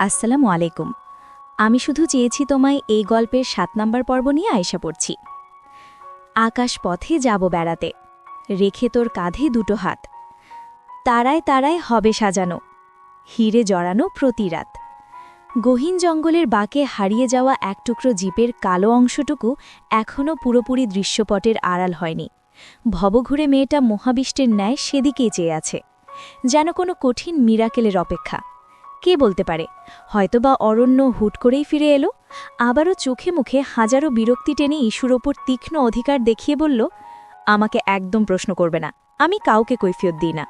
আসসালামু আলাইকুম। আমি শুধু চেয়েছি তোমায় এই গল্পের ৭ নম্বর পর্ব নিয়ে আয়সা পড়ছি। আকাশ পথে যাব বেড়াতে, রেখে তোর কাঁধে দুটো হাত, তারায় তারায় হবে সাজানো, হিরে জড়ানো প্রতি রাত। গহীন জঙ্গলের বাঁকে হারিয়ে যাওয়া এক টুকরো জিপের কালো অংশটুকু এখনও পুরোপুরি দৃশ্যপটের আড়াল হয়নি। ভবঘুরে মেয়েটা মহাবিষ্টের ন্যায় সেদিকেই চেয়ে আছে, যেন কোনো কঠিন মিরাকেলের অপেক্ষা। কে বলতে পারে, হয়তোবা অরণ্য হুট করেই ফিরে এলো, আবারও চোখে মুখে হাজারো বিরক্তি টেনে ইস্যুর ওপর তীক্ষ্ণ অধিকার দেখিয়ে বলল, আমাকে একদম প্রশ্ন করবে না, আমি কাউকে কৈফিয়ত দিই না।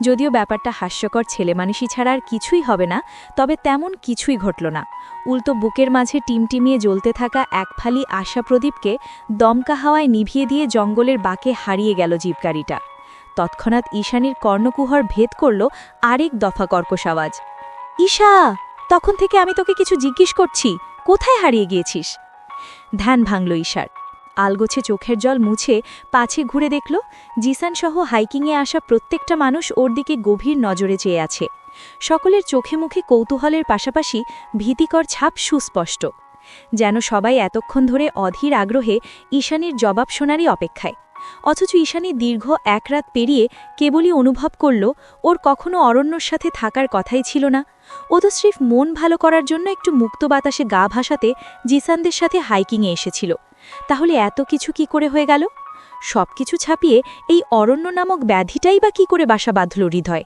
যদিও ব্যাপারটা হাস্যকর ছেলেমানুষি ছাড়া আর কিছুই হবে না, তবে তেমন কিছুই ঘটল না। উল্টো বুকের মাঝে টিমটিমিয়ে জ্বলতে থাকা এক ফালি আশা প্রদীপকে দমকা হাওয়ায় নিভিয়ে দিয়ে জঙ্গলের বাঁকে হারিয়ে গেল জিপগাড়িটা। তৎক্ষণাৎ ঈশানীর কর্ণকুহর ভেদ করল আরেক দফা কর্কশ আওয়াজ, ঈশা, তখন থেকে আমি তোকে কিছু জিজ্ঞেস করছি, কোথায় হারিয়ে গিয়েছিস? ধ্যান ভাঙল ঈশার। আলগোছে চোখের জল মুছে পাছে ঘুরে দেখল জিসানসহ হাইকিংয়ে আসা প্রত্যেকটা মানুষ ওর দিকে গভীর নজরে চেয়ে আছে। সকলের চোখে মুখে কৌতূহলের পাশাপাশি ভীতিকর ছাপ সুস্পষ্ট, যেন সবাই এতক্ষণ ধরে অধীর আগ্রহে ঈশানীর জবাব শোনারই অপেক্ষায়। অথচ ঈশানী দীর্ঘ এক রাত পেরিয়ে কেবলই অনুভব করল ওর কখনো অরণ্যর সাথে থাকার কথাই ছিল না। ও তো স্রেফ মন ভালো করার জন্য একটু মুক্ত বাতাসে গা ভাসাতে জিসানদের সাথে হাইকিংয়ে এসেছিল। তাহলে এত কিছু কি করে হয়ে গেল? সবকিছু ছাপিয়ে এই অরণ্য নামক ব্যাধিটাই বা কি করে বাসা বাঁধল হৃদয়?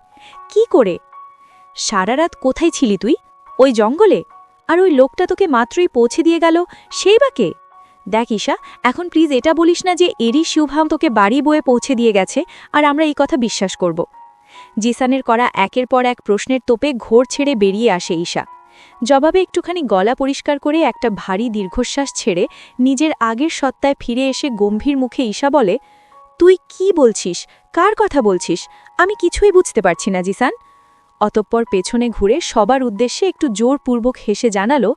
কি করে? সারা রাত কোথায় ছিলি তুই? ওই জঙ্গলে? আর ওই লোকটা তোকে মাত্রই পৌঁছে দিয়ে গেল, সেই বা কে? দেখ ঈশা, এখন প্লিজ এটা বলিস না যে এরই শিবভাম তোকে বাড়ি বয়ে পৌঁছে দিয়ে গেছে আর আমরা এই কথা বিশ্বাস করব। জিসানের করা একের পর এক প্রশ্নের তোপে ঘোর ছেড়ে বেরিয়ে আসে ঈশা। জবাবে একটুখানি গলা পরিষ্কার করে একটা ভারী দীর্ঘশ্বাস ছেড়ে নিজের আগের সত্তায় ফিরে এসে গম্ভীর মুখে ঈশা বলে, তুই কি বলছিস? কার কথা বলছিস? আমি কিছুই বুঝতে পারছি না জিসান। অতঃপর পেছনে ঘুরে সবার উদ্দেশ্যে একটু জোরপূর্বক হেসে জানালো,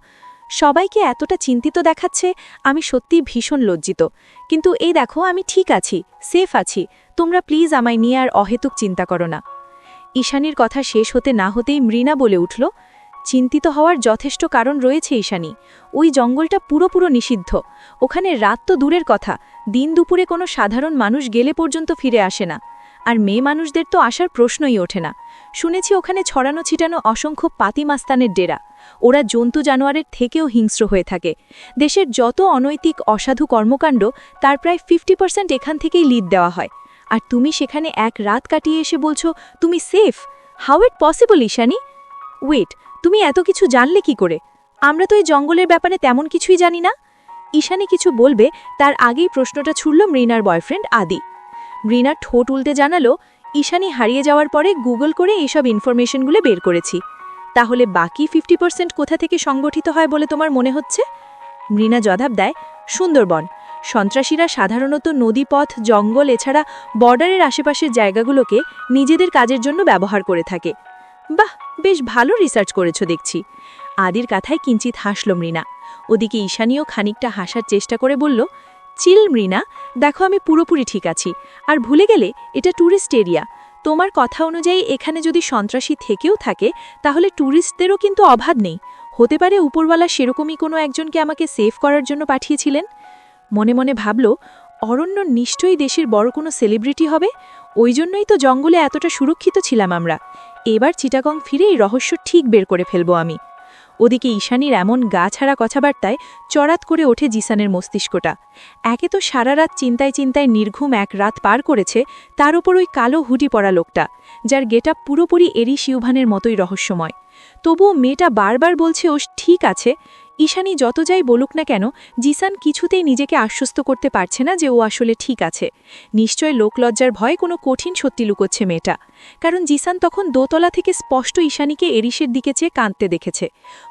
সবাইকে এতটা চিন্তিত দেখাচ্ছে, আমি সত্যিই ভীষণ লজ্জিত, কিন্তু এই দেখো আমি ঠিক আছি, সেফ আছি, তোমরা প্লিজ আমায় নিয়ে আর অহেতুক চিন্তা করো না। ঈশানীর কথা শেষ হতে না হতেই মৃণা বলে উঠল, চিন্তিত হওয়ার যথেষ্ট কারণ রয়েছে ঈশানী। ওই জঙ্গলটা পুরোপুরো নিষিদ্ধ, ওখানে রাত তো দূরের কথা, দিন দুপুরে কোনো সাধারণ মানুষ গেলে পর্যন্ত ফিরে আসে না, আর মেয়ে মানুষদের তো আসার প্রশ্নই ওঠে না। শুনেছি ওখানে ছড়ানো ছিটানো অসংখ্য পাতিমাস্তানের ডেরা, ওরা জন্তু জানোয়ারের থেকেও হিংস্র হয়ে থাকে। দেশের যত অনৈতিক অসাধু কর্মকাণ্ড তার প্রায় 50% এখান থেকেই লিড দেওয়া হয়, আর তুমি সেখানে এক রাত কাটিয়ে এসে বলছো তুমি safe? How it possible Ishani? Wait, তুমি এত কিছু জানলে কি করে? আমরা তো এই জঙ্গলের ব্যাপারে তেমন কিছুই জানি না। ঈশানী কিছু বলবে তার আগেই প্রশ্নটা ছুড়ল মৃণার বয়ফ্রেন্ড আদি। মৃণার ঠোঁট উল্টে জানালো, ঈশানী হারিয়ে যাওয়ার পরে গুগল করে এইসব ইনফরমেশনগুলো বের করেছি। তাহলে বাকি 50% কোথা থেকে সংগঠিত হয় বলে তোমার মনে হচ্ছে? মৃণা জবাব দেয়, সুন্দরবন। সন্ত্রাসীরা সাধারণত নদীপথ, জঙ্গল এছাড়া বর্ডারের আশেপাশের জায়গাগুলোকে নিজেদের কাজের জন্য ব্যবহার করে থাকে। বাহ, বেশ ভালো রিসার্চ করেছো দেখছি। আদির কথায় কিঞ্চিত হাসল মৃণা। ওদিকে ঈশানীও খানিকটা হাসার চেষ্টা করে বলল, চিল মৃণা, দেখো আমি পুরোপুরি ঠিক আছি, আর ভুলে গেলে এটা ট্যুরিস্ট এরিয়া। তোমার কথা অনুযায়ী এখানে যদি সন্ত্রাসী থেকেও থাকে তাহলে ট্যুরিস্টদেরও কিন্তু অভাব নেই। হতে পারে উপরওয়ালা সেরকমই কোনো একজনকে আমাকে সেভ করার জন্য পাঠিয়েছিলেন। মনে মনে ভাবল, অরণ্য নিশ্চয়ই দেশের বড় কোনো সেলিব্রিটি হবে, ওই জন্যই তো জঙ্গলে এতটা সুরক্ষিত ছিলাম আমরা। এবার চিটাগং ফিরে এই রহস্য ঠিক বের করে ফেলব আমি। ওদিকে ঈশানীর এমন গা ছাড়া কথাবার্তায় চড়াত করে ওঠে জিসানের মস্তিষ্কটা। একে তো সারা রাত চিন্তায় চিন্তায় নির্ঘুম এক রাত পার করেছে, তার ওপর ওই কালো হুডি পরা লোকটা, যার গেটআপ পুরোপুরি এরি শিউভানের মতোই রহস্যময়। তবুও মেয়েটা বারবার বলছে ও ঠিক আছে। ঈশানী যত যাই বলুক না কেন, জিসান কিছুতেই নিজেকে আশ্বস্ত করতে পারছে না যে ও আসলে ঠিক আছে। নিশ্চয় লোকলজ্জার ভয়ে কোনো কঠিন সত্যি লুকোচ্ছে মেয়েটা, কারণ জিসান তখন দোতলা থেকে স্পষ্ট ঈশানীকে এরিসের দিকে চেয়ে কাঁদতে দেখেছে।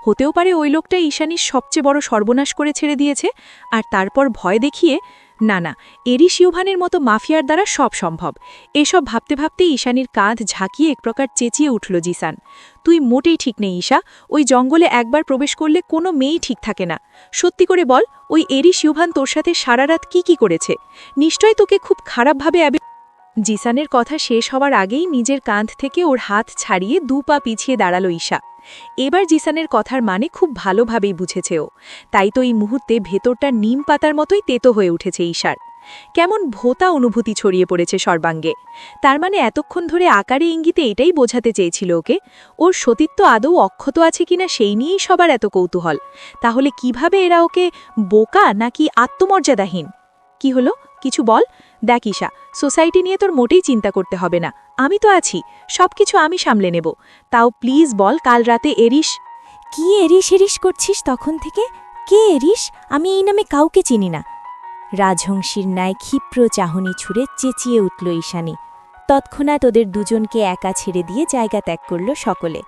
হতেও পারে ওই লোকটা ঈশানীর সবচেয়ে বড় সর্বনাশ করে ছেড়ে দিয়েছে, আর তারপর ভয় দেখিয়ে, না না, এরি শিউভানের মতো মাফিয়ার দ্বারা সব সম্ভব। এসব ভাবতে ভাবতেই ঈশানীর কাঁধ ঝাঁকিয়ে এক প্রকার চেঁচিয়ে উঠল জিসান, তুই মোটেই ঠিক নেই ঈশা, ওই জঙ্গলে একবার প্রবেশ করলে কোনো মেয়েই ঠিক থাকে না। সত্যি করে বল, ওই এরি শিউভান তোর সাথে সারা রাত কি করেছে? নিশ্চয় তোকে খুব খারাপভাবে জিসানের কথা শেষ হওয়ার আগেই নিজের কাঁধ থেকে ওর হাত ছাড়িয়ে 2 পা পিছিয়ে দাঁড়ালো ঈশা। এবার জিসানের কথার মানে খুব ভালোভাবেই বুঝেছে ও। তাই তো এই মুহূর্তে ভেতরটা নিম পাতার মতোই তেতো হয়ে উঠেছে ঈশার। কেমন ভোতা অনুভূতি ছড়িয়ে পড়েছে সর্বাঙ্গে। তার মানে এতক্ষণ ধরে আকারে ইঙ্গিতে এটাই বোঝাতে চেয়েছিল ওকে, ওর সতীত্ব আদৌ অক্ষত আছে কিনা সেই নিয়েই সবার এত কৌতূহল। তাহলে কিভাবে এরা ওকে বোকা নাকি আত্মমর্যাদাহীন? কি হলো, কিছু বল। দেখ ঈশা, সোসাইটি নিয়ে তোর মোটেই চিন্তা করতে হবে না, আমি তো আছি, সবকিছু আমি সামলে নেব। তাও প্লিজ বল, কাল রাতে এরিস। কি এরিস এরিস করছিস তখন থেকে? কে এরিস? আমি এই নামে কাউকে চিনি না। রাজহংসীর ন্যায় ক্ষিপ্র চাহনি ছুঁড়ে চেঁচিয়ে উঠল ঈশানী। তৎক্ষণাৎ ওদের দুজনকে একা ছেড়ে দিয়ে জায়গা ত্যাগ করল সকলে।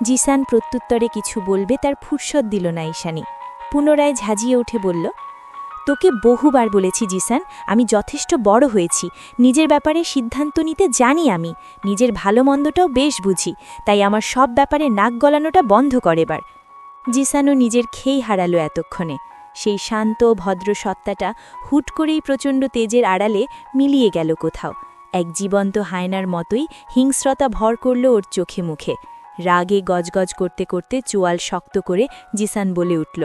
জিসান প্রত্যুত্তরে কিছু বলবে তার ফুরসত দিল না ঈশানী। পুনরায় ঝাঁঝিয়ে উঠে বলল, তোকে বহুবার বলেছি জিসান, আমি যথেষ্ট বড় হয়েছি, নিজের ব্যাপারে সিদ্ধান্ত নিতে জানি, আমি নিজের ভালো মন্দটাও বেশ বুঝি, তাই আমার সব ব্যাপারে নাক গলানোটা বন্ধ কর এবার। জিসানও নিজের খেই হারালো এতক্ষণে। সেই শান্ত ভদ্র সত্তাটা হুট করেই প্রচণ্ড তেজের আড়ালে মিলিয়ে গেল কোথাও। এক জীবন্ত হায়নার মতোই হিংস্রতা ভর করল ওর চোখে মুখে। রাগে গজগজ করতে করতে চোয়াল শক্ত করে জিসান বলে উঠল,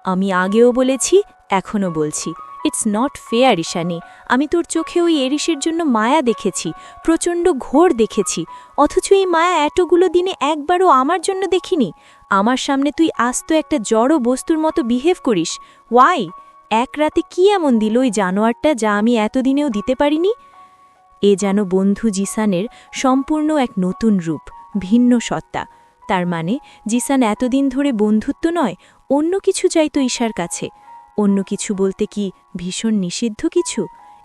আমি আগেও বলেছি, এখনও বলছি, ইটস নট ফেয়ার ঈশানী। আমি তোর চোখে ওই এরিসের জন্য মায়া দেখেছি, প্রচণ্ড ঘোর দেখেছি, অথচ এই মায়া এতগুলো দিনে একবারও আমার জন্য দেখিনি। আমার সামনে তুই আস্ত একটা জড় বস্তুর মতো বিহেভ করিস। ওয়াই? এক রাতে কি এমন দিল ওই জানোয়ারটা যা আমি এতদিনেও দিতে পারিনি? এ যেন বন্ধু জিসানের সম্পূর্ণ এক নতুন রূপ, ভিন্ন সত্তা। তার মানে জিসান এতদিন ধরে বন্ধুত্ব নয়, অন্য কিছু চাইতো ঈশার কাছে। অন্য কিছু বলতে কি ভীষণ নিষিদ্ধ কিছু?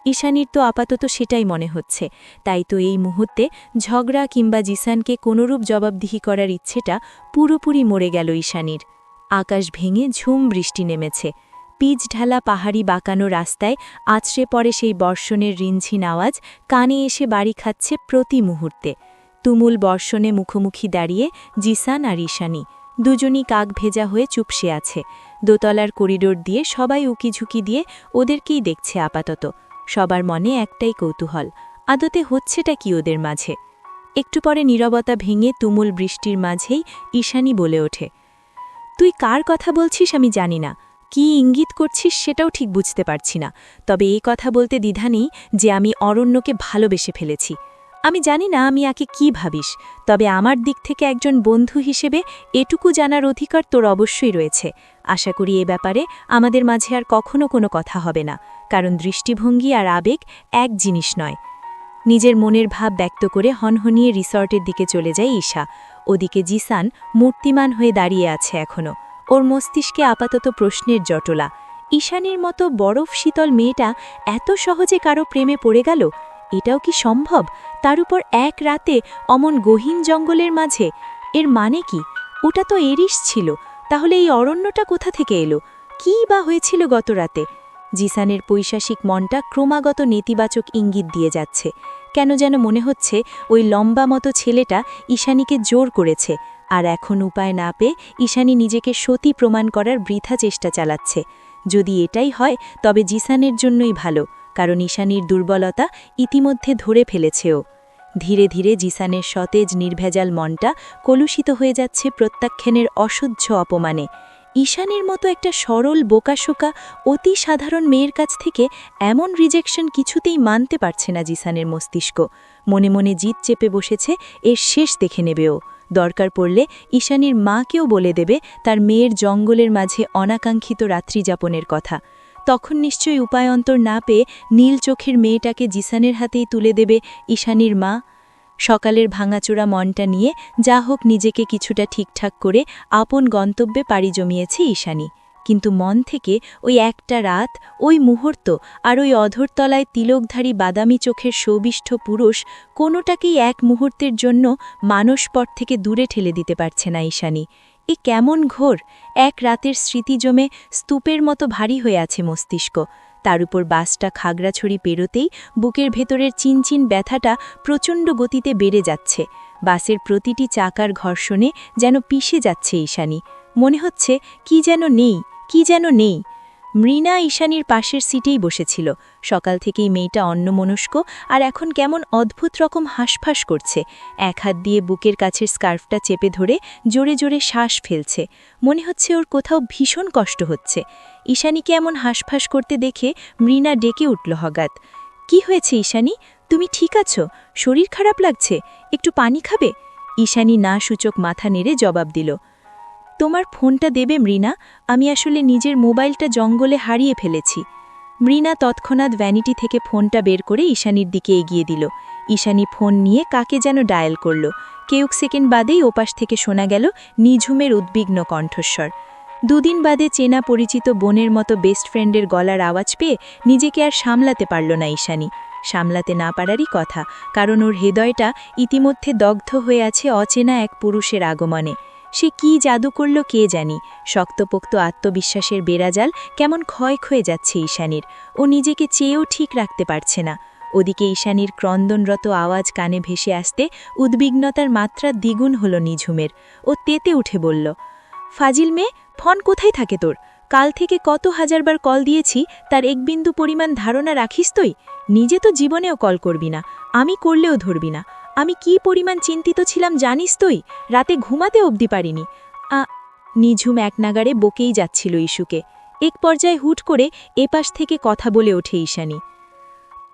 ঈশানীর তো আপাতত সেটাই মনে হচ্ছে। তাই তো এই মুহূর্তে ঝগড়া কিংবা জিসানকে কোনোরূপ জবাবদিহি করার ইচ্ছেটা পুরোপুরি মরে গেল ঈশানীর। আকাশ ভেঙে ঝুম বৃষ্টি নেমেছে। পিচ ঢালা পাহাড়ি বাঁকানো রাস্তায় আছড়ে পড়ে সেই বর্ষণের রিনঝিন আওয়াজ কানে এসে বাড়ি খাচ্ছে প্রতি মুহূর্তে। তুমুল বর্ষণে মুখোমুখি দাঁড়িয়ে জিসান আর ঈশানী দুজনই কাক ভেজা হয়ে চুপসে আছে। দোতলার করিডোর দিয়ে সবাই উকিঝুঁকি দিয়ে ওদেরকেই দেখছে আপাতত। সবার মনে একটাই কৌতূহল, আদতে হচ্ছেটা কি ওদের মাঝে? একটু পরে নীরবতা ভেঙে তুমুল বৃষ্টির মাঝেই ঈশানী বলে ওঠে, তুই কার কথা বলছিস আমি জানি না, কি ইঙ্গিত করছিস সেটাও ঠিক বুঝতে পারছি না, তবে এই কথা বলতে দ্বিধা নেই যে আমি অরণ্যকে ভালোবেসে ফেলেছি। আমি জানি না আমি আকে কি ভাবিস, তবে আমার দিক থেকে একজন বন্ধু হিসেবে এটুকু জানার অধিকার তোর অবশ্যই রয়েছে। আশা করি এ ব্যাপারে আমাদের মাঝে আর কখনো কোনো কথা হবে না, কারণ দৃষ্টিভঙ্গি আর আবেগ এক জিনিস নয়। নিজের মনের ভাব ব্যক্ত করে হনহনিয়ে রিসর্টের দিকে চলে যায় ঈশা। ওদিকে জিসান মূর্তিমান হয়ে দাঁড়িয়ে আছে এখনও। ওর মস্তিষ্কে আপাতত প্রশ্নের জটলা। ঈশানীর মতো বরফ শীতল মেয়েটা এত সহজে কারো প্রেমে পড়ে গেল? এটাও কি সম্ভব? তার উপর এক রাতে অমন গহীন জঙ্গলের মাঝে। এর মানে কি? ওটা তো এরিস ছিল, তাহলে এই অরণ্যটা কোথা থেকে এলো? কী বা হয়েছিল গত রাতে? জিসানের পৈশাসিক মনটা ক্রমাগত নেতিবাচক ইঙ্গিত দিয়ে যাচ্ছে। কেন যেন মনে হচ্ছে ওই লম্বা মতো ছেলেটা ঈশানীকে জোর করেছে, আর এখন উপায় না পেয়ে ঈশানী নিজেকে সতী প্রমাণ করার বৃথা চেষ্টা চালাচ্ছে। যদি এটাই হয় তবে জিসানের জন্যই ভালো, কারণ ঈশানীর দুর্বলতা ইতিমধ্যে ধরে ফেলেছে ও। ধীরে ধীরে জিসানের সতেজ নির্ভেজাল মনটা কলুষিত হয়ে যাচ্ছে প্রত্যাখ্যানের অসহ্য অপমানে। ঈশানীর মতো একটা সরল বোকাশোকা অতি সাধারণ মেয়ের কাছ থেকে এমন রিজেকশন কিছুতেই মানতে পারছে না জিসানের মস্তিষ্ক। মনে মনে জিদ চেপে বসেছে এর শেষ দেখে নেবে ও। দরকার পড়লে ঈশানীর মাকেও বলে দেবে তার মেয়ের জঙ্গলের মাঝে অনাকাঙ্ক্ষিত রাত্রিযাপনের কথা। তখন নিশ্চয়ই উপায়ন্তর না পেয়ে নীল চোখের মেয়েটাকে জিসানের হাতেই তুলে দেবে ঈশানীর মা। সকালের ভাঙাচোরা মনটা নিয়ে যা হোক নিজেকে কিছুটা ঠিকঠাক করে আপন গন্তব্যে পাড়ি জমিয়েছে ঈশানী। কিন্তু মন থেকে ওই একটা রাত, ওই মুহূর্ত আর ওই অধরতলায় তিলকধারী বাদামি চোখের সৌবিষ্ঠ পুরুষ কোনোটাকেই এক মুহূর্তের জন্য মানসপট থেকে দূরে ঠেলে দিতে পারছে না ঈশানী। এ কেমন ঘোর! এক রাতের স্মৃতি জমে স্তূপের মতো ভারী হয়ে আছে মস্তিষ্ক। তার উপর বাসটা খাগড়াছড়ি পেরোতেই বুকের ভেতরের চিনচিন ব্যথাটা প্রচণ্ড গতিতে বেড়ে যাচ্ছে। বাসের প্রতিটি চাকার ঘর্ষণে যেন পিষে যাচ্ছে ঈশানী। মনে হচ্ছে কি যেন নেই, কি যেন নেই। মৃণা ঈশানীর পাশের সিটেই বসেছিল। সকাল থেকেই মেয়েটা অন্যমনস্ক আর এখন কেমন অদ্ভুত রকম হাঁসফাঁস করছে। এক হাত দিয়ে বুকের কাছের স্কার্ফটা চেপে ধরে জোরে জোরে শ্বাস ফেলছে। মনে হচ্ছে ওর কোথাও ভীষণ কষ্ট হচ্ছে। ঈশানীকে এমন হাঁসফাঁস করতে দেখে মৃণা ডেকে উঠল হঠাৎ। কি হয়েছে ঈশানী, তুমি ঠিক আছো? শরীর খারাপ লাগছে, একটু পানি খাবে? ঈশানী না সূচক মাথা নেড়ে জবাব দিল। তোমার ফোনটা দেবে মৃণা, আমি আসলে নিজের মোবাইলটা জঙ্গলে হারিয়ে ফেলেছি। মৃণা তৎক্ষণাৎ ভ্যানিটি থেকে ফোনটা বের করে ঈশানীর দিকে এগিয়ে দিল। ঈশানী ফোন নিয়ে কাকে যেন ডায়াল করল। কেউক সেকেন্ড বাদেই ওপাশ থেকে শোনা গেল নিঝুমের উদ্বিগ্ন কণ্ঠস্বর। দুদিন বাদে চেনা পরিচিত বোনের মতো বেস্ট ফ্রেন্ডের গলার আওয়াজ পেয়ে নিজেকে আর সামলাতে পারল না ঈশানী। সামলাতে না পারারই কথা, কারণ ওর হৃদয়টা ইতিমধ্যে দগ্ধ হয়ে আছে অচেনা এক পুরুষের আগমনে। সে কি জাদু করল কে জানি। শক্তপোক্ত আত্মবিশ্বাসের বেড়াজাল কেমন ক্ষয় ক্ষয়ে যাচ্ছে ঈশানীর। ও নিজেকে চেয়েও ঠিক রাখতে পারছে না। ওদিকে ঈশানীর ক্রন্দনরত আওয়াজ কানে ভেসে আসতে উদ্বিগ্নতার মাত্রা দ্বিগুণ হল নিঝুমের। ও তেতে উঠে বলল, ফাজিল মেয়ে, ফোন কোথায় থাকে তোর? কাল থেকে কত হাজারবার কল দিয়েছি, তার এক বিন্দু পরিমাণ ধারণা রাখিস তুই? নিজে তো জীবনেও কল করবি না, আমি করলেও ধরবি না। আমি কি পরিমাণ চিন্তিত ছিলাম জানিস তুই? রাতে ঘুমাতে অবধি পারিনি। নিঝুম এক নাগারে বকেই যাচ্ছিল ইস্যুকে। এক পর্যায়ে হুট করে এপাশ থেকে কথা বলে ওঠে ঈশানী।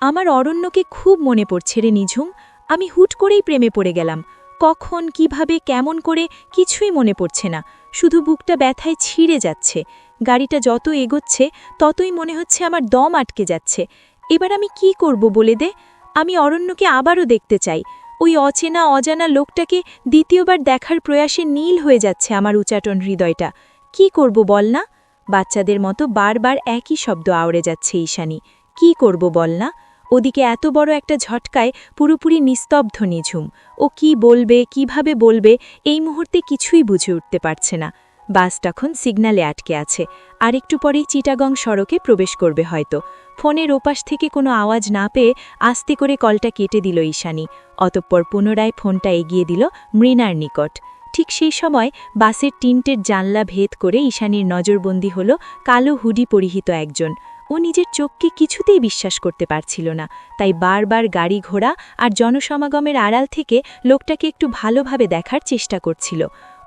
আমার অরণ্যকে খুব মনে পড়ছে রে নিঝুম। আমি হুট করেই প্রেমে পড়ে গেলাম। কখন, কিভাবে, কেমন করে কিছুই মনে পড়ছে না। শুধু বুকটা ব্যথায় ছিঁড়ে যাচ্ছে। গাড়িটা যত এগোচ্ছে ততই মনে হচ্ছে আমার দম আটকে যাচ্ছে। এবার আমি কি করব বলে দে? আমি অরণ্যকে আবারও দেখতে চাই। ওই অচেনা অজানা লোকটাকে দ্বিতীয়বার দেখার প্রয়াসে নীল হয়ে যাচ্ছে আমার উচাটন হৃদয়টা। কি করব বল না? বাচ্চাদের মতো বারবার একই শব্দ আওড়ে যাচ্ছে ঈশানী। কি করব বল না? ওদিকে এত বড় একটা ঝটকায় পুরোপুরি নিস্তব্ধ নিঝুম। ও কি বলবে, কিভাবে বলবে, এই মুহূর্তে কিছুই বুঝে উঠতে পারছে না। বাস তখন সিগন্যালে আটকে আছে। আর একটু পরেই চিটাগং সড়কে প্রবেশ করবে হয়তো। ফোনের ওপাশ থেকে কোনো আওয়াজ না পেয়ে আস্তে করে কলটা কেটে দিল ঈশানী। অতঃপর পুনরায় ফোনটা এগিয়ে দিল মৃণার নিকট। ঠিক সেই সময় বাসের টিন্টের জানলা ভেদ করে ঈশানীর নজরবন্দি হল কালো হুডি পরিহিত একজন। ও নিজের চোখকে কিছুতেই বিশ্বাস করতে পারছিল না, তাই বারবার গাড়ি ঘোড়া আর জনসমাগমের আড়াল থেকে লোকটাকে একটু ভালোভাবে দেখার চেষ্টা করছিল।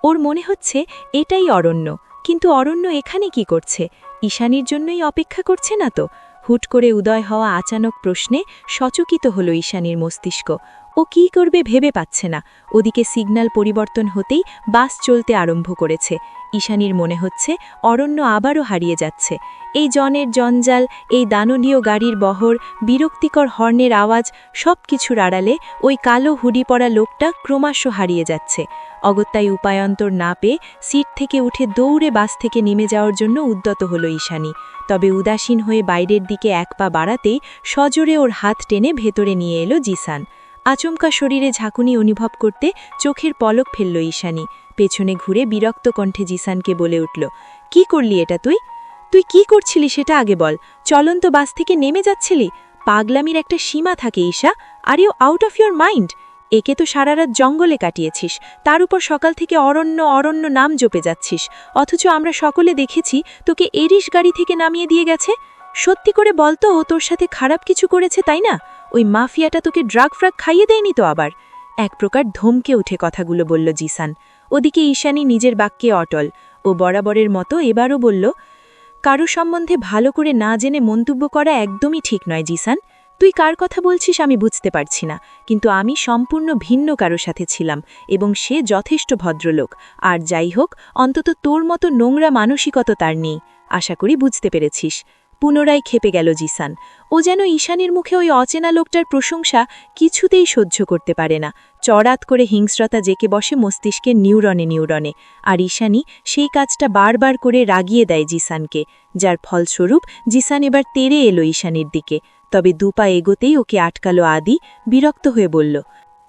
ওর মনে হচ্ছে এটাই অরণ্য, কিন্তু অরণ্য এখানে কি করছে? ঈশানীর জন্যই অপেক্ষা করছে না তো? হুট করে উদয় হওয়া আচানক প্রশ্নে সচকিত হল ঈশানীর মস্তিষ্ক। ও কি করবে ভেবে পাচ্ছে না। ওদিকে সিগন্যাল পরিবর্তন হতেই বাস চলতে আরম্ভ করেছে। ঈশানীর মনে হচ্ছে অরণ্য আবারও হারিয়ে যাচ্ছে। এই জনের জঞ্জাল, এই দাননীয় গাড়ির বহর, বিরক্তিকর হর্নের আওয়াজ, সব কিছুর আড়ালে ওই কালো হুডি পরা লোকটা ক্রমশ হারিয়ে যাচ্ছে। অগত্যায় উপায়ন্তর না পেয়ে সিট থেকে উঠে দৌড়ে বাস থেকে নেমে যাওয়ার জন্য উদ্যত হল ঈশানী। তবে উদাসীন হয়ে বাইরের দিকে এক পা বাড়াতেই সজোরে ওর হাত টেনে ভেতরে নিয়ে এলো জিসান। আচমকা শরীরে ঝাঁকুনি অনুভব করতে চোখের পলক ফেলল ঈশানী। পেছনে ঘুরে বিরক্ত কণ্ঠে জিসানকে বলে উঠল, কি করলি এটা তুই? তুই কি করছিলি সেটা আগে বল। চলন্ত বাস থেকে নেমে যাচ্ছিলি? পাগলামির একটা সীমা থাকে Isha. Are you out of your mind? একে তো সারা রাত জঙ্গলে কাটিয়েছিস, তার উপর সকাল থেকে অরণ্য অরণ্য নাম জপে যাচ্ছিস, অথচ আমরা সকলে দেখেছি তোকে এরিস গাড়ি থেকে নামিয়ে দিয়ে গেছে। সত্যি করে বলতো ও তোর সাথে খারাপ কিছু করেছে, তাই না? ওই মাফিয়াটা তোকে ড্রাগ ফ্রাগ খাইয়ে দেয়নি তো আবার? এক প্রকার ধমকে উঠে কথাগুলো বলল জিসান। ওদিকে ঈশানী নিজের বাক্যে অটল। ও বরাবরের মতো এবারও বলল, কারো সম্বন্ধে ভালো করে না জেনে মন্তব্য করা একদমই ঠিক নয় জিসান। তুই কার কথা বলছিস আমি বুঝতে পারছি না, কিন্তু আমি সম্পূর্ণ ভিন্ন কারো সাথে ছিলাম এবং সে যথেষ্ট ভদ্রলোক। আর যাই হোক, অন্তত তোর মতো নোংরা মানসিকতা তার নেই। আশা করি বুঝতে পেরেছিস। পুনরায় খেপে গেল জিসান। ও যেন ঈশানীর মুখে ওই অচেনা লোকটার প্রশংসা কিছুতেই সহ্য করতে পারে না। চড়াত করে হিংস্রতা জেকে বসে মস্তিষ্কের নিউরনে নিউরনে। আর ঈশানী সেই কাজটা বারবার করে রাগিয়ে দেয় জিসানকে, যার ফলস্বরূপ জিসান এবার তেড়ে এলো ঈশানীর দিকে। তবে দুপা এগোতেই ওকে আটকালো আদি, বিরক্ত হয়ে বলল,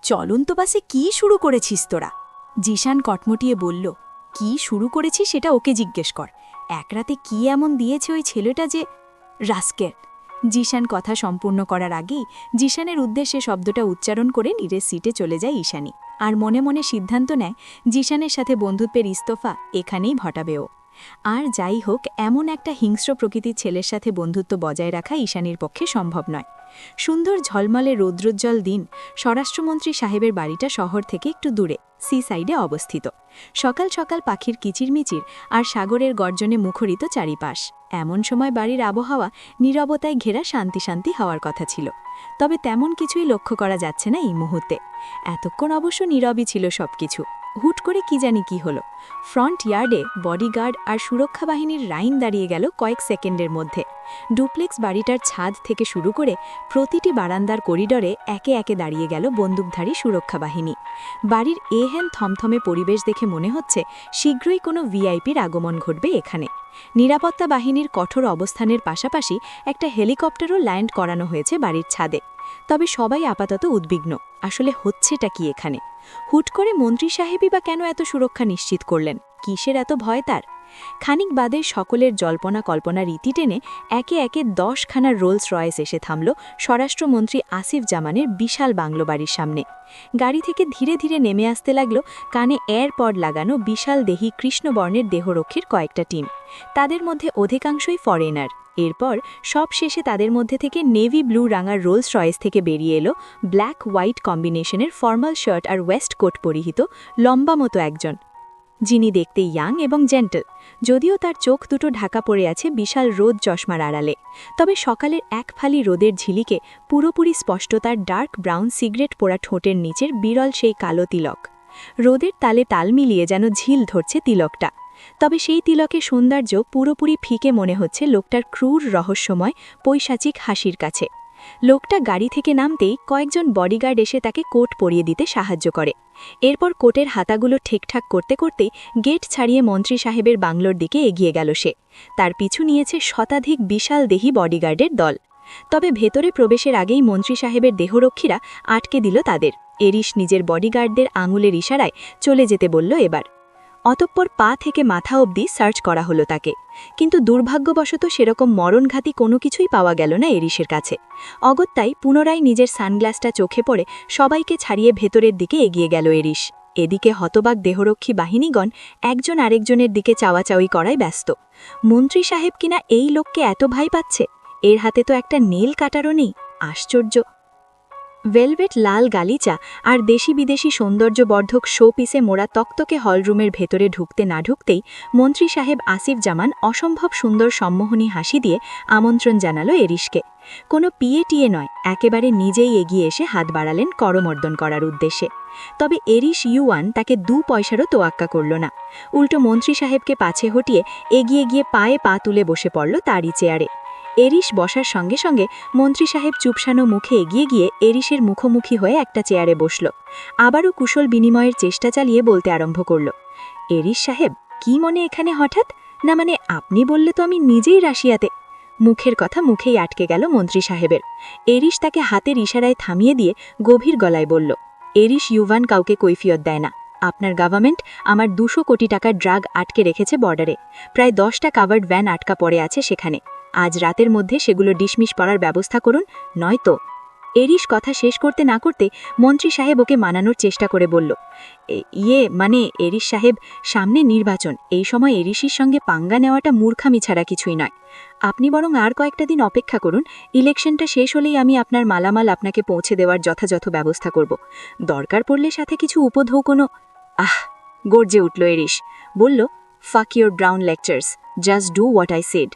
চলন্ত বাসে কি শুরু করেছিস তোরা? জিসান কটমটিয়ে বলল, কি শুরু করেছিস সেটা ওকে জিজ্ঞেস কর। এক রাতে কি এমন দিয়েছে ওই ছেলেটা যে রাস্কেল। জিসান কথা সম্পূর্ণ করার আগেই জিসানের উদ্দেশ্যে শব্দটা উচ্চারণ করে নিজের সিটে চলে যায় ঈশানী। আর মনে মনে সিদ্ধান্ত নেয় জিসানের সাথে বন্ধুত্বের ইস্তফা এখানেই ঘটাবে ও। আর যাই হোক, এমন একটা হিংস্র প্রকৃতির ছেলের সাথে বন্ধুত্ব বজায় রাখা ঈশানীর পক্ষে সম্ভব নয়। সুন্দর ঝলমলে রৌদ্রোজ্জ্বল দিন। স্বরাষ্ট্রমন্ত্রী সাহেবের বাড়িটা শহর থেকে একটু দূরে, সি সাইডে অবস্থিত। সকাল সকাল পাখির কিচিরমিচির আর সাগরের গর্জনে মুখরিত চারিপাশ। এমন সময় বাড়ির আবহাওয়া নীরবতায় ঘেরা শান্তি শান্তি হওয়ার কথা ছিল। তবে তেমন কিছুই লক্ষ্য করা যাচ্ছে না এই মুহূর্তে। এতক্ষণ অবশ্য নীরবই ছিল সবকিছু। হুট করে কি জানি কি হলো, ফ্রন্ট ইয়ার্ডে বডিগার্ড আর সুরক্ষা বাহিনীর লাইন দাঁড়িয়ে গেল কয়েক সেকেন্ডের মধ্যে। ডুপ্লেক্স বাড়িটার ছাদ থেকে শুরু করে প্রতিটি বারান্দার করিডরে একে একে দাঁড়িয়ে গেল বন্দুকধারী সুরক্ষা বাহিনী। বাড়ির এহেন থমথমে পরিবেশ দেখে মনে হচ্ছে শীঘ্রই কোনো ভিআইপির আগমন ঘটবে এখানে। নিরাপত্তা বাহিনীর কঠোর অবস্থানের পাশাপাশি একটা হেলিকপ্টারও ল্যান্ড করানো হয়েছে বাড়ির ছাদে। তবে সবাই আপাতত উদ্বিগ্ন, আসলে হচ্ছেটা কি এখানে? হুট করে মন্ত্রী সাহেবই বা কেন এত সুরক্ষা নিশ্চিত করলেন? কিসের এত ভয় তার? খানিক বাদে সকলের জল্পনা কল্পনা রীতি টেনে একে একে 10খানা রোলস রয়েস এসে থামল স্বরাষ্ট্রমন্ত্রী আসিফ জামানের বিশাল বাংলো বাড়ির সামনে। গাড়ি থেকে ধীরে ধীরে নেমে আসতে লাগল কানে এয়ারপড লাগানো বিশাল দেহী কৃষ্ণবর্ণের দেহরক্ষীর কয়েকটা টিম। তাদের মধ্যে অধিকাংশই ফরেনার। এরপর সব শেষে তাদের মধ্যে থেকে নেভি ব্লু রাঙার রোলস রয়েস থেকে বেরিয়ে এলো ব্ল্যাক হোয়াইট কম্বিনেশনের ফর্মাল শার্ট আর ওয়েস্ট কোট পরিহিত লম্বা মতো একজন, যিনি দেখতে ইয়াং এবং জেন্টল, যদিও তার চোখ দুটো ঢাকা পড়ে আছে বিশাল রোদ চশমার আড়ালে। তবে সকালের এক ফালি রোদের ঝিলিকে পুরোপুরি স্পষ্ট তার ডার্ক ব্রাউন সিগারেট পোড়া ঠোঁটের নিচের বিরল সেই কালো তিলক। রোদের তালে তাল মিলিয়ে যেন ঝিল ধরছে তিলকটা। তবে সেই তিলকের সৌন্দর্য পুরোপুরি ফিকে মনে হচ্ছে লোকটার ক্রূর রহস্যময় পৈশাচিক হাসির কাছে। লোকটা গাড়ি থেকে নামতেই কয়েকজন বডিগার্ড এসে তাকে কোট পরিয়ে দিতে সাহায্য করে। এরপর কোটের হাতাগুলো ঠিকঠাক করতে করতেই গেট ছাড়িয়ে মন্ত্রী সাহেবের বাংলোর দিকে এগিয়ে গেল সে। তার পিছু নিয়েছে শতাধিক বিশাল দেহী বডিগার্ডের দল। তবে ভেতরে প্রবেশের আগেই মন্ত্রী সাহেবের দেহরক্ষীরা আটকে দিল তাদের। এরিস নিজের বডিগার্ডদের আঙুলের ইশারায় চলে যেতে বলল এবার। অতঃপর পা থেকে মাথা অবধি সার্চ করা হলো তাকে, কিন্তু দুর্ভাগ্যবশত সেরকম মরণঘাতী কোনো কিছুই পাওয়া গেল না এরিসের কাছে। অগত্যাই পুনরায় নিজের সানগ্লাসটা চোখে পড়ে সবাইকে ছাড়িয়ে ভেতরের দিকে এগিয়ে গেল এরিস। এদিকে হতবাক দেহরক্ষী বাহিনীগণ একজন আরেকজনের দিকে চাওয়াচাওয়ি করায় ব্যস্ত। মন্ত্রী সাহেব কিনা এই লোককে এত ভয় পাচ্ছে? এর হাতে তো একটা নেল কাটারও নেই। আশ্চর্য! ভেলভেট লাল গালিচা আর দেশি বিদেশি সৌন্দর্যবর্ধক শো পিসে মোড়া তকতকে হলরুমের ভেতরে ঢুকতে না ঢুকতেই মন্ত্রী সাহেব আসিফ জামান অসম্ভব সুন্দর সম্মোহনী হাসি দিয়ে আমন্ত্রণ জানালো এরিসকে। কোনো পিএটিএ নয়, একেবারে নিজেই এগিয়ে এসে হাত বাড়ালেন করমর্দন করার উদ্দেশ্যে। তবে এরিস ইউয়ান তাকে 2 পয়সারও তোয়াক্কা করল না। উল্টো মন্ত্রী সাহেবকে পাছে হটিয়ে এগিয়ে গিয়ে পায়ে পা তুলে বসে পড়ল তারই চেয়ারে। এরিস বসার সঙ্গে সঙ্গে মন্ত্রী সাহেব চুপসানো মুখে এগিয়ে গিয়ে এরিসের মুখোমুখি হয়ে একটা চেয়ারে বসল। আবারও কুশল বিনিময়ের চেষ্টা চালিয়ে বলতে আরম্ভ করল, এরিস সাহেব, কি মনে এখানে হঠাৎ? না মানে আপনি বললে তো আমি নিজেই রাশিয়াতে। মুখের কথা মুখেই আটকে গেল মন্ত্রী সাহেবের। এরিস তাকে হাতের ইশারায় থামিয়ে দিয়ে গভীর গলায় বলল, এরিস ইউভান কাউকে কৈফিয়ত দেয় না। আপনার গভর্নমেন্ট আমার 200 কোটি টাকার ড্রাগ আটকে রেখেছে বর্ডারে। প্রায় 10টা কাভার্ড ভ্যান আটকা পড়ে আছে সেখানে। আজ রাতের মধ্যে সেগুলো ডিসমিস করার ব্যবস্থা করুন, নয়তো। এরিস কথা শেষ করতে না করতে মন্ত্রী সাহেব ওকে মানানোর চেষ্টা করে বলল, মানে এরিস সাহেব, সামনে নির্বাচন, এই সময় এরিসির সঙ্গে পাঙ্গা নেওয়াটা মূর্খামি ছাড়া কিছুই নয়। আপনি বরং আর কয়েকটা দিন অপেক্ষা করুন। ইলেকশনটা শেষ হলেই আমি আপনার মালামাল আপনাকে পৌঁছে দেওয়ার যথাযথ ব্যবস্থা করব। দরকার পড়লে সাথে কিছু উপঢৌকনো। গর্জে উঠল এরিস, বলল, ফাক your brown lectures, just do what I said.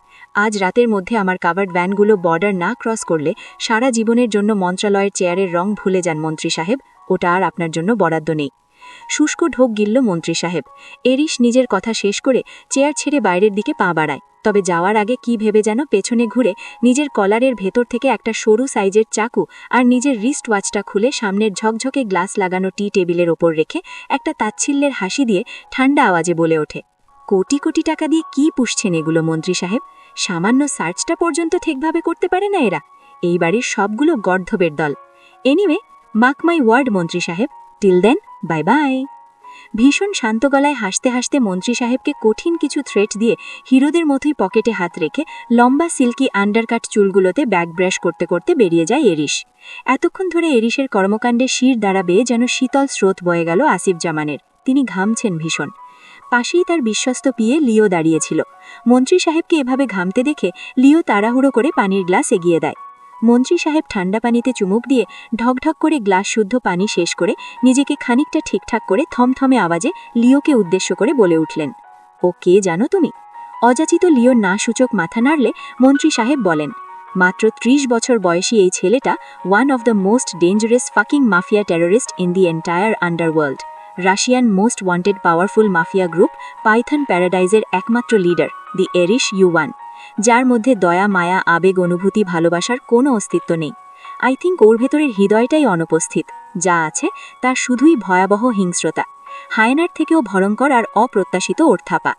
আজ রাতের মধ্যে আমার কাভার্ড ভ্যানগুলো বর্ডার না ক্রস করলে সারা জীবনের জন্য মন্ত্রণালয়ের চেয়ারের রং ভুলে যান মন্ত্রী সাহেব, ওটা আর আপনার জন্য বরাদ্দ নেই। শুষ্ক ঢোক গিলল মন্ত্রী সাহেব। এরিস নিজের কথা শেষ করে চেয়ার ছেড়ে বাইরের দিকে পা বাড়ায়। তবে যাওয়ার আগে কি ভেবে যেন পেছনে ঘুরে নিজের কলারের ভেতর থেকে একটা সরু সাইজের চাকু আর নিজের রিস্ট ওয়াচটা খুলে সামনের ঝকঝকে গ্লাস লাগানো টি টেবিলের ওপর রেখে একটা তাচ্ছিল্যের হাসি দিয়ে ঠান্ডা আওয়াজে বলে ওঠে, কোটি কোটি টাকা দিয়ে কি পুষছেন এগুলো মন্ত্রী সাহেব? সামান্য সার্চটা পর্যন্ত ঠিকভাবে করতে পারে না এরা। এই বাড়ির সবগুলো গর্ধবের দল। এনিওয়ে, মার্ক মাই ওয়ার্ড মন্ত্রী সাহেব, টিল দেন, বাই বাই। ভীষণ শান্ত গলায় হাসতে হাসতে মন্ত্রী সাহেবকে কঠিন কিছু থ্রেট দিয়ে হিরোদের মতোই পকেটে হাত রেখে লম্বা সিল্কি আন্ডারকাট চুলগুলোতে ব্যাক ব্রাশ করতে করতে বেরিয়ে যায় এরিস। এতক্ষণ ধরে এরিসের কর্মকাণ্ডে শির দ্বারা বেয়ে যেন শীতল স্রোত বয়ে গেল আসিফ জামানের। তিনি ঘামছেন ভীষণ। পাশেই তার বিশ্বস্ত পিয়ে লিও দাঁড়িয়েছিল। মন্ত্রী সাহেবকে এভাবে ঘামতে দেখে লিও তাড়াহুড়ো করে পানির গ্লাস এগিয়ে দেয়। মন্ত্রী সাহেব ঠান্ডা পানিতে চুমুক দিয়ে ঢকঢক করে গ্লাস শুদ্ধ পানি শেষ করে নিজেকে খানিকটা ঠিকঠাক করে থমথমে আওয়াজে লিওকে উদ্দেশ্য করে বলে উঠলেন, ও কে জানো তুমি? অযাচিত লিও না সূচক মাথা নাড়লে মন্ত্রী সাহেব বলেন, মাত্র ৩০ বছর বয়সী এই ছেলেটা one of the most dangerous fucking mafia terrorist in the entire underworld, Russian most wanted powerful mafia group Python প্যারাডাইজের একমাত্র লিডার, দি এরিশ ইউয়ান, যার মধ্যে দয়া, মায়া, আবেগ, অনুভূতি, ভালোবাসার কোনো অস্তিত্ব নেই। আই থিঙ্ক ওর ভেতরের হৃদয়টাই অনুপস্থিত। যা আছে তার শুধুই ভয়াবহ হিংস্রতা, হায়নার থেকেও ভয়ঙ্কর আর অপ্রত্যাশিত ওর থাপা।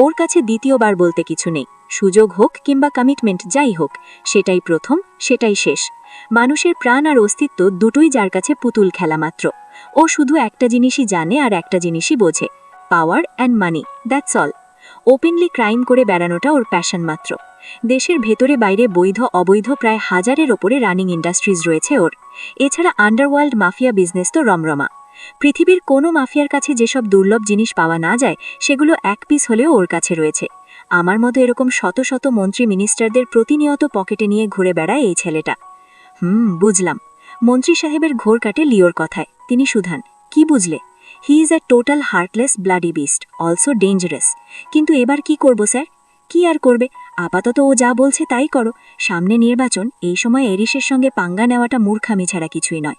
ওর কাছে দ্বিতীয়বার বলতে কিছু নেই, সুযোগ হোক কিংবা কমিটমেন্ট যাই হোক, সেটাই প্রথম, সেটাই শেষ। মানুষের প্রাণ আর অস্তিত্ব দুটোই যার কাছে পুতুল খেলা মাত্র। ও শুধু একটা জিনিসই জানে আর একটা জিনিসই বোঝে, power and money, that's all. Openly crime করে বেড়ানোটা ওর প্যাশন মাত্র। দেশের ভেতরে বাইরে বৈধ অবৈধ প্রায় 1000-এর ওপরে রানিং ইন্ডাস্ট্রিজ রয়েছে ওর। এছাড়া আন্ডারওয়ার্ল্ড মাফিয়া বিজনেস তো রমরমা। পৃথিবীর কোনো মাফিয়ার কাছে যেসব দুর্লভ জিনিস পাওয়া না যায় সেগুলো এক পিস হলেও ওর কাছে রয়েছে। আমার মতো এরকম শত শত মন্ত্রী মিনিস্টারদের প্রতিনিয়ত পকেটে নিয়ে ঘুরে বেড়ায় এই ছেলেটা। বুঝলাম। মন্ত্রী সাহেবের ঘোর কাটে লিওর কথায়। তিনি শুধান, কি বুঝলে? He is a total heartless bloody beast, also dangerous. কিন্তু এবার কি করব স্যার? কি আর করবে, আপাতত ও যা বলছে তাই করো। সামনে নির্বাচন, এই সময় এরিশের সঙ্গে পাঙ্গা নেওয়াটা মূর্খামি ছাড়া কিছুই নয়।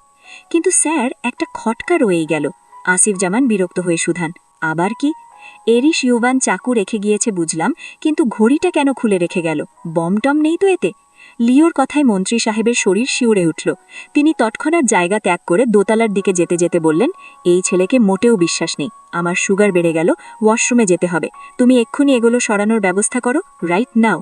কিন্তু স্যার, একটা খটকা রয়েই গেল। আসিফ জামান বিরক্ত হয়ে শুধান, আবার কি? এরিশ ইউবান চাকু রেখে গিয়েছে বুঝলাম, কিন্তু ঘড়িটা কেন খুলে রেখে গেল? বমটম নেই তো এতে? লিওর কথায় মন্ত্রী সাহেবের শরীর শিউরে উঠল। তিনি তৎক্ষণাৎ জায়গা ত্যাগ করে দোতলার দিকে যেতে যেতে বললেন, এই ছেলেকে মোটেও বিশ্বাস নেই। আমার সুগার বেড়ে গেল, ওয়াশরুমে যেতে হবে। তুমি এক্ষুনি এগুলো সরানোর ব্যবস্থা করো, রাইট নাও।